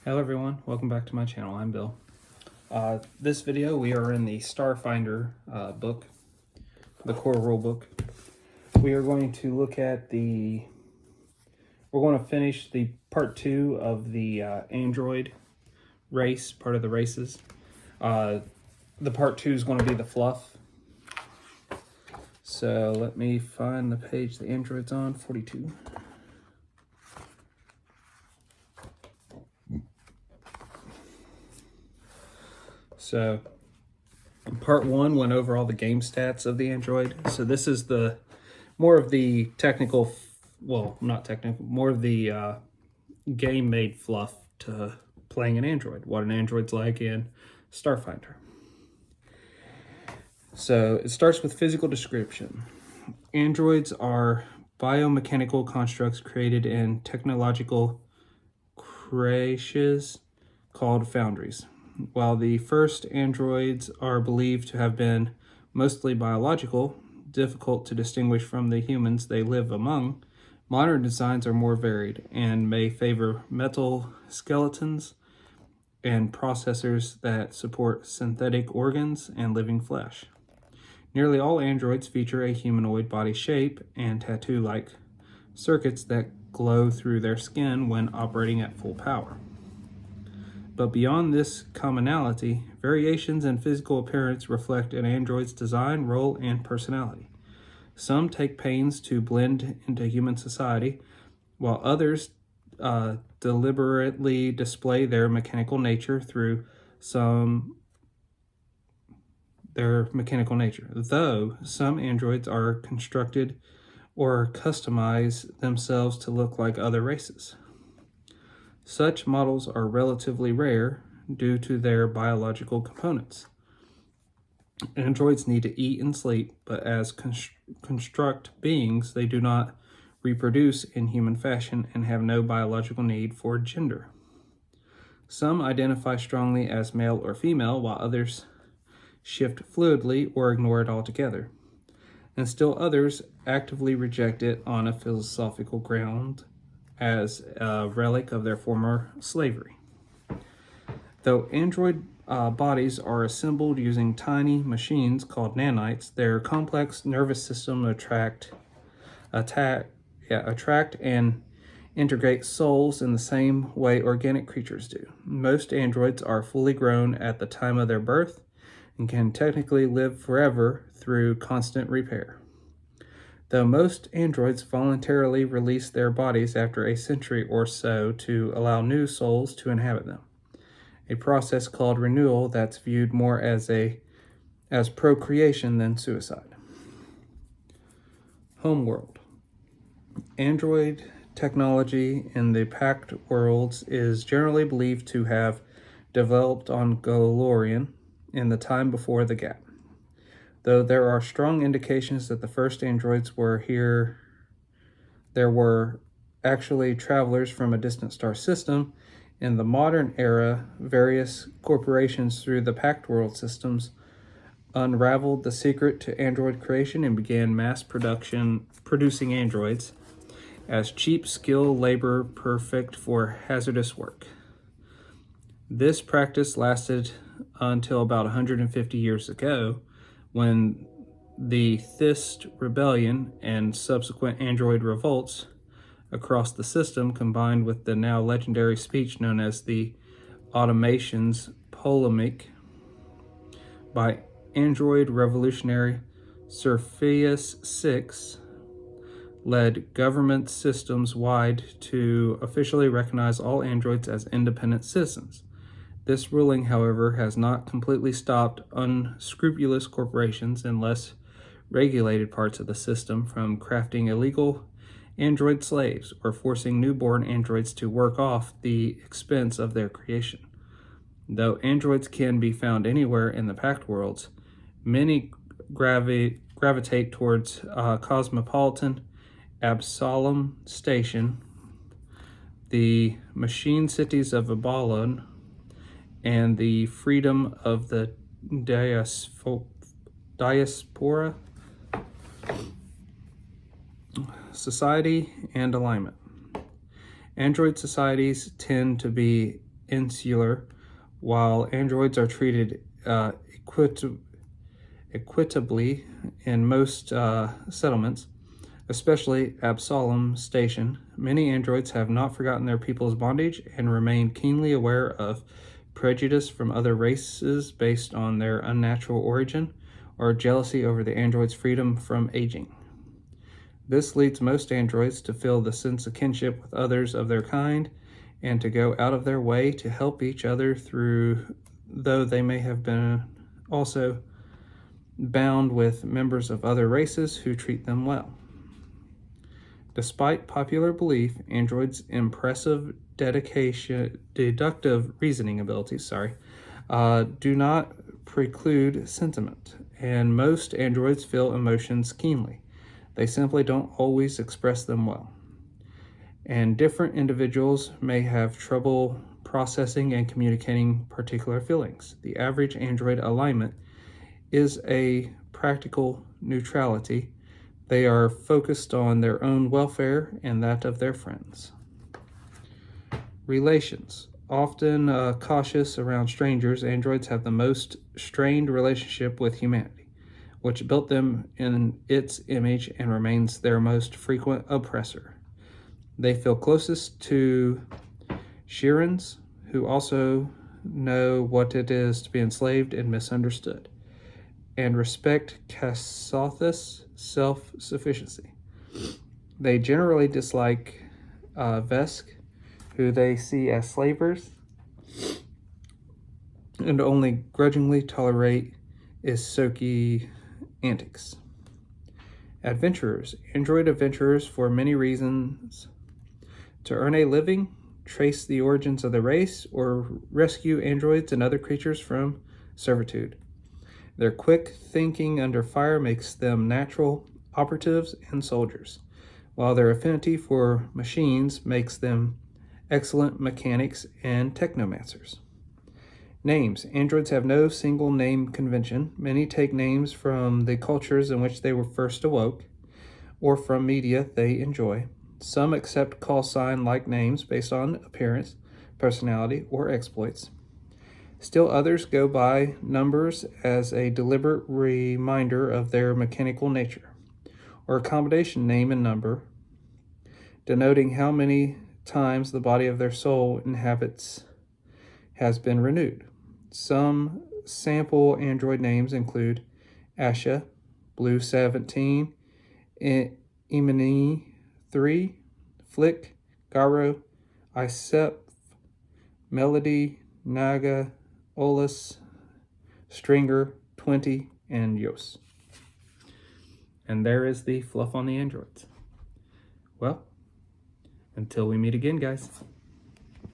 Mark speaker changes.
Speaker 1: Hello everyone, welcome back to my channel. I'm Bill. This video we are in the Starfinder book, the core rule book. We are going to look at we're going to finish the part 2 of the Android race, part of the races. The part 2 is going to be the fluff. So let me find the page the Android's on, 42. So part 1 went over all the game stats of the Android. So this is the more of the technical, well, not technical, more of the game made fluff to playing an Android, what an Android's like in Starfinder. So it starts with physical description. Androids are biomechanical constructs created in technological creches called foundries. While the first androids are believed to have been mostly biological, difficult to distinguish from the humans they live among, modern designs are more varied and may favor metal skeletons and processors that support synthetic organs and living flesh. Nearly all androids feature a humanoid body shape and tattoo-like circuits that glow through their skin when operating at full power. But beyond this commonality, variations in physical appearance reflect an android's design, role, and personality. Some take pains to blend into human society, while others deliberately display their mechanical nature though some androids are constructed or customize themselves to look like other races. Such models are relatively rare due to their biological components. Androids need to eat and sleep, but as construct beings, they do not reproduce in human fashion and have no biological need for gender. Some identify strongly as male or female, while others shift fluidly or ignore it altogether. And still others actively reject it on a philosophical ground as a relic of their former slavery. Though android bodies are assembled using tiny machines called nanites, their complex nervous system attract and integrate souls in the same way organic creatures do. Most androids are fully grown at the time of their birth and can technically live forever through constant repair. Though most androids voluntarily release their bodies after a century or so to allow new souls to inhabit them, a process called renewal that's viewed more as procreation than suicide. Homeworld. Android technology in the Pact Worlds is generally believed to have developed on Golorian in the time before the Gap. Though there are strong indications that the first androids were here, there were actually travelers from a distant star system. In the modern era, various corporations through the Pact World systems unraveled the secret to android creation and began mass producing androids as cheap skill labor perfect for hazardous work. This practice lasted until about 150 years ago, when the Thist Rebellion and subsequent android revolts across the system combined with the now legendary speech known as the Automation's polemic by android revolutionary Surfaeus 6 led government systems wide to officially recognize all androids as independent citizens. This ruling, however, has not completely stopped unscrupulous corporations in less regulated parts of the system from crafting illegal android slaves or forcing newborn androids to work off the expense of their creation. Though androids can be found anywhere in the Pact Worlds, many gravitate towards Cosmopolitan Absalom Station, the machine cities of Abalon, and the freedom of the diaspora, society, and alignment. Android societies tend to be insular, while androids are treated equitably in most settlements, especially Absalom Station. Many androids have not forgotten their people's bondage and remain keenly aware of prejudice from other races based on their unnatural origin or jealousy over the android's freedom from aging. This leads most androids to feel the sense of kinship with others of their kind and to go out of their way to help each other through, though they may have been also bound with members of other races who treat them well. Despite popular belief, androids' impressive deductive reasoning abilities, do not preclude sentiment, and most androids feel emotions keenly. They simply don't always express them well. And different individuals may have trouble processing and communicating particular feelings. The average android alignment is a practical neutrality. They are focused on their own welfare and that of their friends. Relations. Often cautious around strangers, androids have the most strained relationship with humanity, which built them in its image and remains their most frequent oppressor. They feel closest to Shirans, who also know what it is to be enslaved and misunderstood, and respect Kasatha's self-sufficiency. They generally dislike Vesk, who they see as slavers, and only grudgingly tolerate Isoki antics. Adventurers. Android adventurers, for many reasons, to earn a living, trace the origins of the race, or rescue androids and other creatures from servitude. Their quick thinking under fire makes them natural operatives and soldiers, while their affinity for machines makes them excellent mechanics and technomancers. Names. Androids have no single name convention. Many take names from the cultures in which they were first awoke, or from media they enjoy. Some accept call sign-like names based on appearance, personality, or exploits. Still others go by numbers as a deliberate reminder of their mechanical nature, or a combination name and number, denoting how many times the body of their soul inhabits has been renewed. Some sample android names include Asha, Blue 17, Imani 3, Flick, Garo, Isep, Melody, Naga, Olus, Stringer, 20, and Yos. And there is the fluff on the androids. Well, until we meet again, guys.